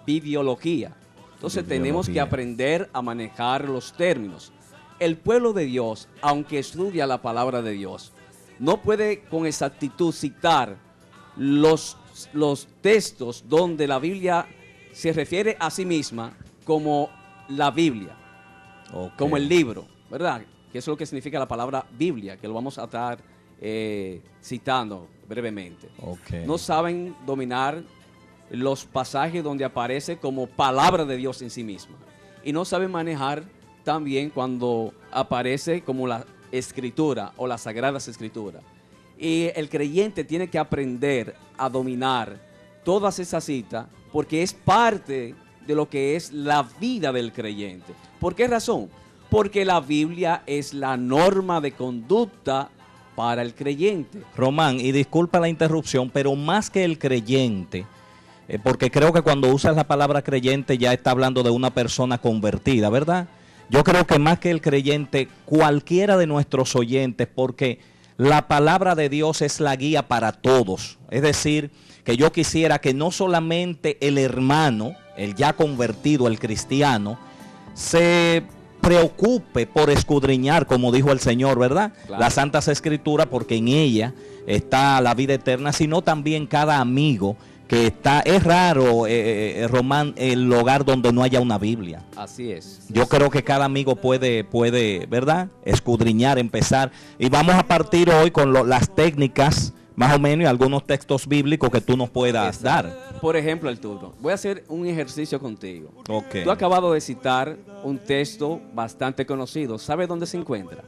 bibliología. Entonces tenemos que aprender a manejar los términos. El pueblo de Dios, aunque estudia la palabra de Dios, no puede con exactitud citar los textos donde la Biblia se refiere a sí misma como la Biblia, como el libro, ¿verdad? Que es lo que significa la palabra Biblia, que lo vamos a estar citando brevemente. No saben dominar los pasajes donde aparece como palabra de Dios en sí misma. Y no saben manejar también cuando aparece como la escritura o las sagradas escrituras. Y el creyente tiene que aprender a dominar todas esas citas porque es parte de lo que es la vida del creyente. ¿Por qué razón? Porque la Biblia es la norma de conducta para el creyente. Román, y disculpa la interrupción, pero más que el creyente, porque creo que cuando usas la palabra creyente ya está hablando de una persona convertida, ¿verdad? Yo creo que más que el creyente, cualquiera de nuestros oyentes, porque la palabra de Dios es la guía para todos. Es decir, que yo quisiera que no solamente el hermano, el ya convertido, el cristiano, se preocupe por escudriñar, como dijo el Señor, ¿verdad? Claro. Las Santas Escrituras, porque en ella está la vida eterna, sino también cada amigo que está. Es raro, Román, el hogar donde no haya una Biblia. Así es. Yo creo que cada amigo puede, ¿verdad? Escudriñar, empezar. Y vamos a partir hoy con las técnicas, más o menos, y algunos textos bíblicos que tú nos puedas dar. Por ejemplo, Arturo, voy a hacer un ejercicio contigo. Okay. Tú acabas de citar un texto bastante conocido. ¿Sabes dónde se encuentra?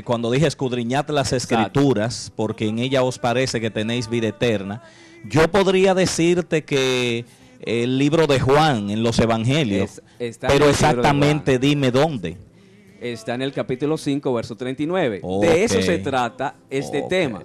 Cuando dije escudriñad las Escrituras, porque en ella os parece que tenéis vida eterna, yo podría decirte que el libro de Juan en los Evangelios, pero exactamente dime dónde. Está en el capítulo 5, verso 39. De eso se trata este tema.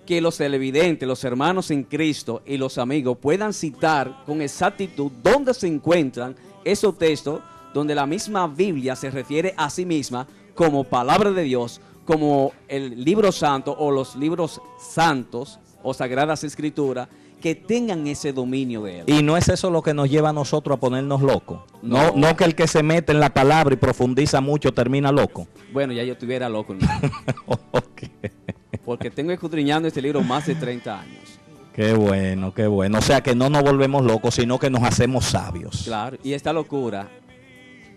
Que los televidentes, los hermanos en Cristo y los amigos puedan citar con exactitud dónde se encuentran esos textos donde la misma Biblia se refiere a sí misma como palabra de Dios, como el libro santo o los libros santos o sagradas escrituras, que tengan ese dominio de él. Y no es eso lo que nos lleva a nosotros a ponernos locos. No que el que se mete en la palabra y profundiza mucho termina loco. Bueno, ya yo estuviera loco. Porque tengo escudriñando este libro más de 30 años. Qué bueno, qué bueno. O sea que no nos volvemos locos, sino que nos hacemos sabios. Claro, y esta locura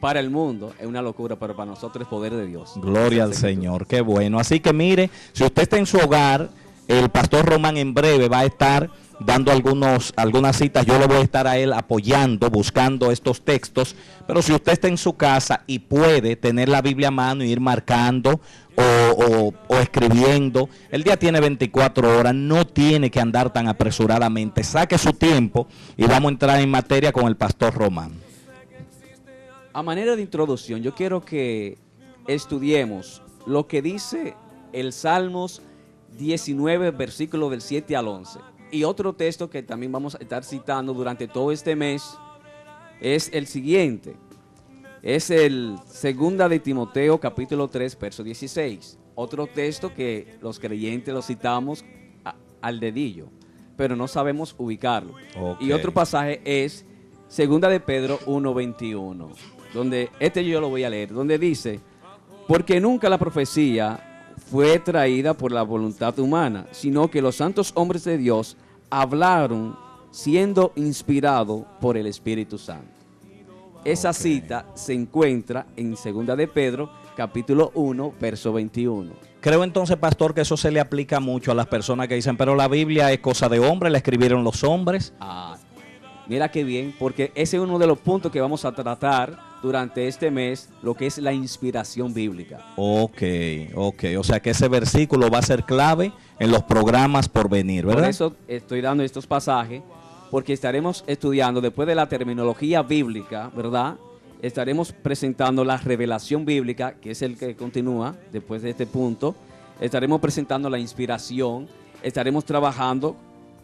para el mundo es una locura, pero para nosotros es poder de Dios. Gloria al Señor, qué bueno. Así que mire, si usted está en su hogar, el pastor Román en breve va a estar dando algunas citas. Yo le voy a estar a él apoyando, buscando estos textos. Pero si usted está en su casa y puede tener la Biblia a mano y ir marcando o escribiendo, el día tiene 24 horas, no tiene que andar tan apresuradamente. Saque su tiempo y vamos a entrar en materia con el pastor Román. A manera de introducción, yo quiero que estudiemos lo que dice el Salmos 19, versículos del 7 al 11. Y otro texto que también vamos a estar citando durante todo este mes es el siguiente. Es el 2 de Timoteo, capítulo 3, verso 16. Otro texto que los creyentes lo citamos al dedillo, pero no sabemos ubicarlo. Y otro pasaje es 2 de Pedro 1, 21, donde yo lo voy a leer, donde dice: porque nunca la profecía fue traída por la voluntad humana, sino que los santos hombres de Dios hablaron siendo inspirados por el Espíritu Santo. Esa cita se encuentra en 2 de Pedro, capítulo 1, verso 21. Creo entonces, pastor, que eso se le aplica mucho a las personas que dicen, pero la Biblia es cosa de hombre, la escribieron los hombres. Mira qué bien, porque ese es uno de los puntos que vamos a tratar durante este mes, lo que es la inspiración bíblica. Ok. O sea que ese versículo va a ser clave en los programas por venir, ¿verdad? Por eso estoy dando estos pasajes, porque estaremos estudiando, después de la terminología bíblica, ¿verdad? Estaremos presentando la revelación bíblica, que es el que continúa después de este punto. Estaremos presentando la inspiración, estaremos trabajando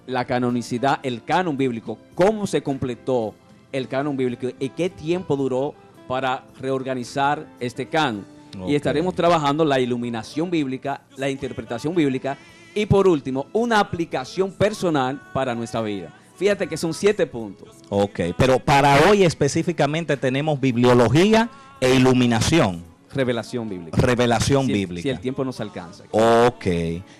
la canonicidad, el canon bíblico, cómo se completó el canon bíblico y qué tiempo duró para reorganizar este canon. Y estaremos trabajando la iluminación bíblica, la interpretación bíblica y por último, una aplicación personal para nuestra vida. Fíjate que son 7 puntos. Ok, pero para hoy específicamente tenemos bibliología e iluminación. Revelación bíblica. Revelación si, bíblica. Si el tiempo nos alcanza. Ok,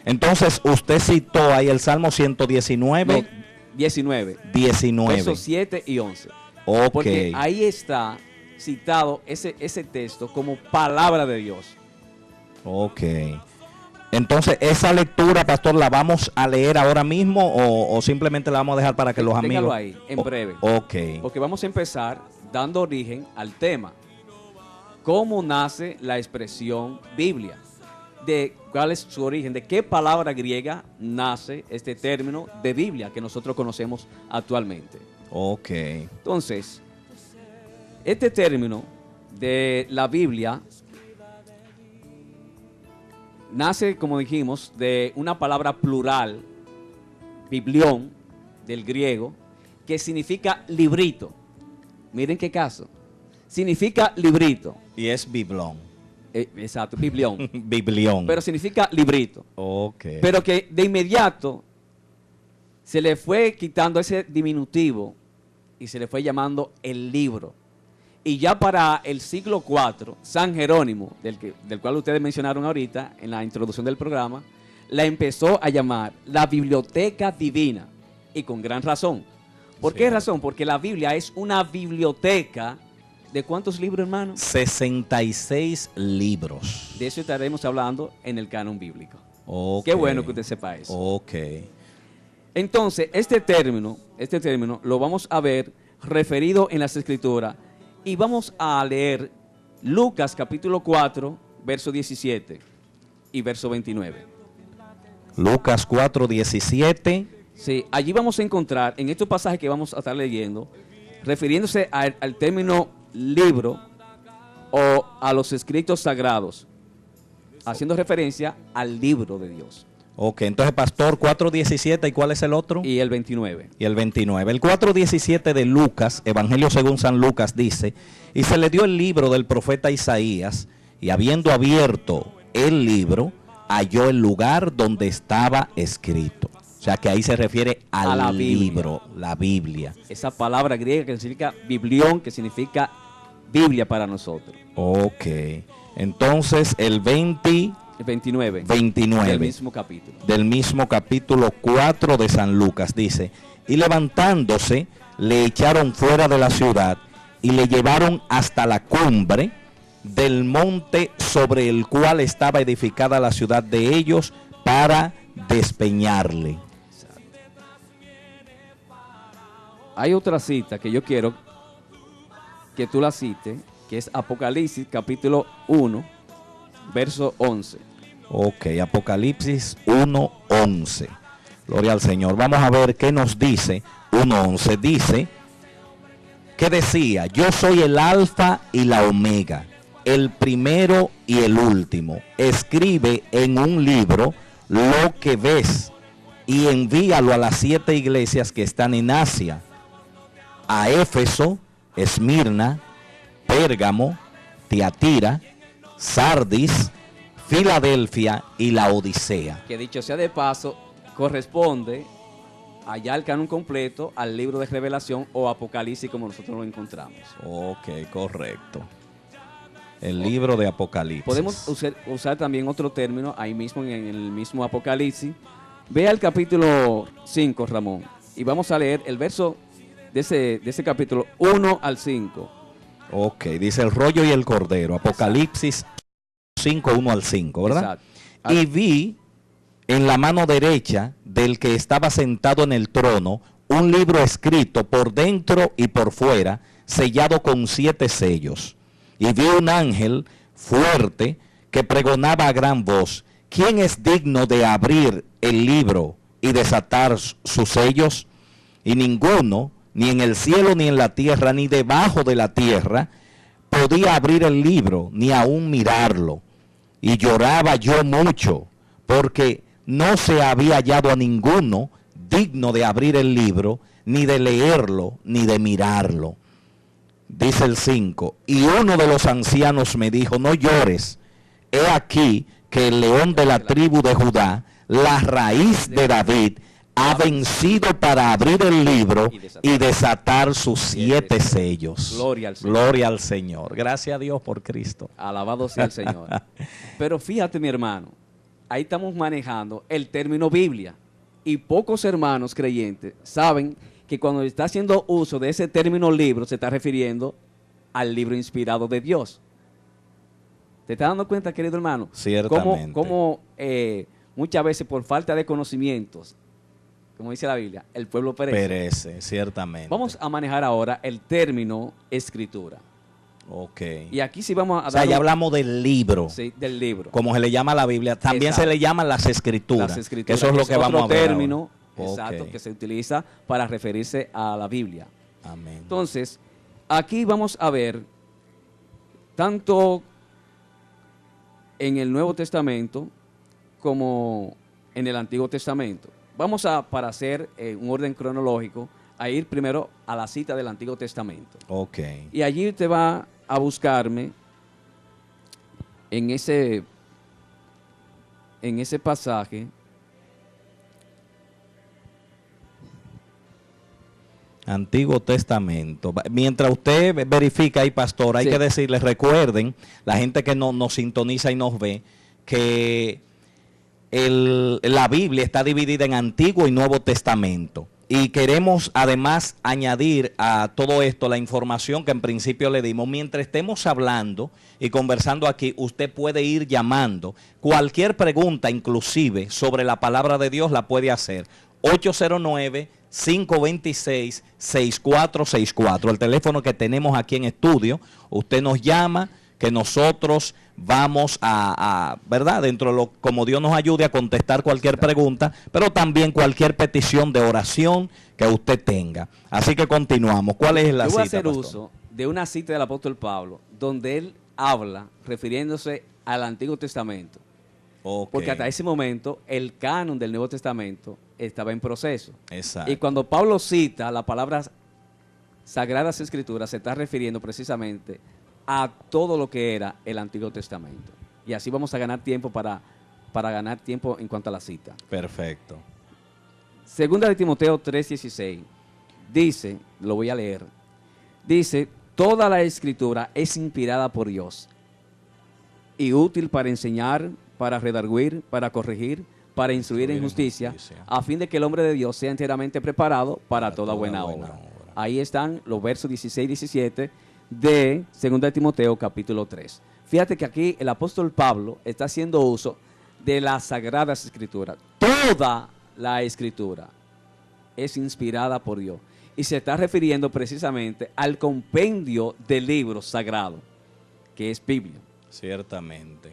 entonces usted citó ahí el Salmo 119. No, 19. 19. Versos 7 y 11. Ok. Porque ahí está citado ese texto como palabra de Dios. Ok. Entonces, ¿esa lectura, pastor, la vamos a leer ahora mismo o simplemente la vamos a dejar para que los amigos... Téngalo ahí, en breve. Ok. Porque vamos a empezar dando origen al tema. ¿Cómo nace la expresión Biblia? De cuál es su origen, de qué palabra griega nace este término de Biblia que nosotros conocemos actualmente. Ok. Entonces, este término de la Biblia nace, como dijimos, de una palabra plural, biblión, del griego, que significa librito. Miren qué caso. Significa librito. Y es biblón. Exacto, biblión. Biblión. Pero significa librito. Ok. Pero que de inmediato se le fue quitando ese diminutivo y se le fue llamando el libro. Y ya para el siglo IV, San Jerónimo, del cual ustedes mencionaron ahorita en la introducción del programa, la empezó a llamar la Biblioteca Divina. Y con gran razón. ¿Por qué razón? Porque la Biblia es una biblioteca. ¿De cuántos libros, hermano? 66 libros. De eso estaremos hablando en el canon bíblico. Okay. Qué bueno que usted sepa eso. Ok. Entonces, este término lo vamos a ver referido en las Escrituras y vamos a leer Lucas capítulo 4, verso 17 y verso 29. Lucas 4, 17. Sí, allí vamos a encontrar, en estos pasajes que vamos a estar leyendo, refiriéndose al término libro o a los escritos sagrados, haciendo referencia al libro de Dios. Ok, entonces pastor, 4.17, ¿y cuál es el otro? Y el 29. Y el 29. El 4.17 de Lucas, Evangelio según San Lucas, dice: y se le dio el libro del profeta Isaías, y habiendo abierto el libro, halló el lugar donde estaba escrito. O sea que ahí se refiere al la libro, la Biblia. Esa palabra griega que significa biblión, que significa Biblia para nosotros. Ok, entonces el 29 del mismo capítulo. Del mismo capítulo 4 de San Lucas dice: y levantándose le echaron fuera de la ciudad y le llevaron hasta la cumbre del monte sobre el cual estaba edificada la ciudad de ellos para despeñarle. Hay otra cita que yo quiero que tú la cites, que es Apocalipsis capítulo 1, verso 11. Ok, Apocalipsis 1:11. Gloria al Señor. Vamos a ver qué nos dice. 1:11 dice que decía: yo soy el alfa y la omega, el primero y el último. Escribe en un libro lo que ves y envíalo a las 7 iglesias que están en Asia: a Éfeso, Esmirna, Pérgamo, Tiatira, Sardis, Filadelfia y la Odisea. Que dicho sea de paso, corresponde allá al canon completo al libro de Revelación o Apocalipsis como nosotros lo encontramos. Ok, correcto. El libro de Apocalipsis. Podemos usar también otro término ahí mismo en el mismo Apocalipsis. Ve al capítulo 5, Ramón, y vamos a leer el verso de ese capítulo 1 al 5. Ok, dice: el rollo y el cordero. Apocalipsis 5, 1 al 5, ¿verdad? Exacto. Y vi en la mano derecha del que estaba sentado en el trono un libro escrito por dentro y por fuera, sellado con 7 sellos. Y vi un ángel fuerte que pregonaba a gran voz: ¿quién es digno de abrir el libro y desatar sus sellos? Y ninguno, ni en el cielo, ni en la tierra, ni debajo de la tierra, podía abrir el libro, ni aún mirarlo. Y lloraba yo mucho, porque no se había hallado a ninguno digno de abrir el libro, ni de leerlo, ni de mirarlo. Dice el 5: y uno de los ancianos me dijo: no llores, he aquí que el león de la tribu de Judá, la raíz de David, ha vencido para abrir el libro y desatar sus 7 sellos. Gloria al Señor. Gloria al Señor. Gracias a Dios por Cristo. Alabado sea el Señor. Pero fíjate, mi hermano, ahí estamos manejando el término Biblia. Y pocos hermanos creyentes saben que cuando está haciendo uso de ese término libro, se está refiriendo al libro inspirado de Dios. ¿Te estás dando cuenta, querido hermano? Ciertamente. Cómo muchas veces por falta de conocimientos, como dice la Biblia, el pueblo perece. Perece, ciertamente. Vamos a manejar ahora el término escritura. Ok. Y aquí sí vamos a dar... O sea, ya hablamos del libro. Sí, del libro. Como se le llama a la Biblia. También Exacto. se le llaman las escrituras. Las escrituras. Que eso es lo que vamos a ver término, ahora. exacto, Ok. que se utiliza para referirse a la Biblia. Amén. Entonces, aquí vamos a ver tanto en el Nuevo Testamento como en el Antiguo Testamento. Vamos a, para hacer un orden cronológico, a ir primero a la cita del Antiguo Testamento. Ok. Y allí te va a buscarme en ese pasaje. Antiguo Testamento. Mientras usted verifica ahí, pastor, hay Sí. que decirles, recuerden, la gente que nos sintoniza y nos ve, que la Biblia está dividida en Antiguo y Nuevo Testamento. Y queremos además añadir a todo esto la información que en principio le dimos. Mientras estemos hablando y conversando aquí, usted puede ir llamando. Cualquier pregunta, inclusive sobre la palabra de Dios, la puede hacer. 809-526-6464. El teléfono que tenemos aquí en estudio. Usted nos llama, que nosotros vamos a ¿verdad? Dentro de lo como Dios nos ayude a contestar cualquier pregunta, pero también cualquier petición de oración que usted tenga. Así que continuamos. ¿Cuál es la Yo cita, voy a hacer pastor? uso de una cita del apóstol Pablo, donde él habla refiriéndose al Antiguo Testamento. Ok. Porque hasta ese momento el canon del Nuevo Testamento estaba en proceso. Exacto. Y cuando Pablo cita la palabra Sagradas Escrituras, se está refiriendo precisamente a todo lo que era el Antiguo Testamento. Y así vamos a ganar tiempo para ganar tiempo en cuanto a la cita. Perfecto. Segunda de Timoteo 3:16 dice, lo voy a leer, dice, toda la Escritura es inspirada por Dios y útil para enseñar, para redarguir, para corregir, para instruir en justicia, a fin de que el hombre de Dios sea enteramente preparado para toda buena obra. Ahí están los versos 16 y 17 de 2 de Timoteo capítulo 3. Fíjate que aquí el apóstol Pablo está haciendo uso de las Sagradas Escrituras. Toda la Escritura es inspirada por Dios. Y se está refiriendo precisamente al compendio del libro sagrado, que es Biblia. Ciertamente.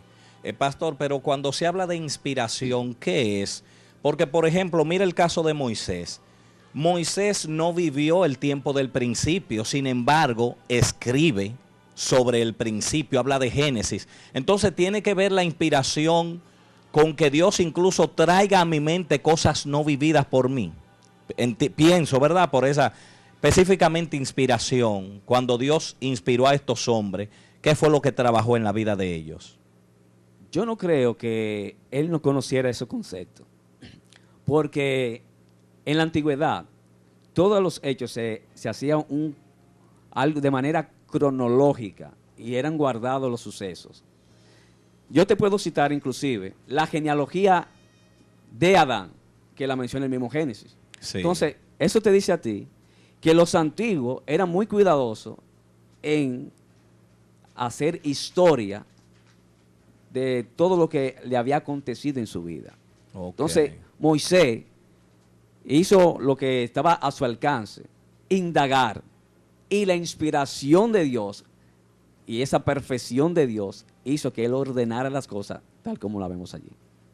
Pastor, pero cuando se habla de inspiración, ¿qué es? Porque, por ejemplo, mira el caso de Moisés. Moisés no vivió el tiempo del principio, sin embargo, escribe sobre el principio, habla de Génesis. Entonces tiene que ver la inspiración con que Dios incluso traiga a mi mente cosas no vividas por mí. Pienso, ¿verdad? Por esa específicamente inspiración, cuando Dios inspiró a estos hombres, ¿qué fue lo que trabajó en la vida de ellos? Yo no creo que él no conociera esos conceptos, porque en la antigüedad todos los hechos se hacían algo de manera cronológica y eran guardados los sucesos. Yo te puedo citar inclusive la genealogía de Adán, que la menciona el mismo Génesis. Sí. Entonces, eso te dice a ti que los antiguos eran muy cuidadosos en hacer historia de todo lo que le había acontecido en su vida. Okay. Entonces, Moisés hizo lo que estaba a su alcance, indagar, y la inspiración de Dios y esa perfección de Dios hizo que él ordenara las cosas tal como la vemos allí.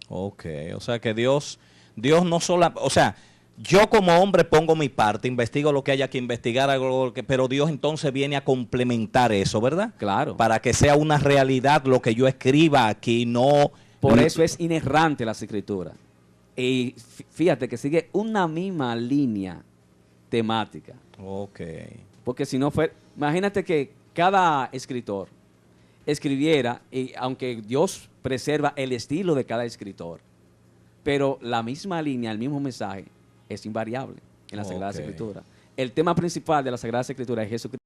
Ok, o sea que Dios no solo, o sea, yo como hombre pongo mi parte, investigo lo que haya que investigar, pero Dios entonces viene a complementar eso, ¿verdad? Claro. Para que sea una realidad lo que yo escriba aquí, no... Por eso es inerrante las escrituras. Y fíjate que sigue una misma línea temática. Ok. Porque si no fue, imagínate que cada escritor escribiera, y aunque Dios preserva el estilo de cada escritor, pero la misma línea, el mismo mensaje, es invariable en la Sagrada Ok. Escritura. El tema principal de la Sagrada Escritura es Jesucristo.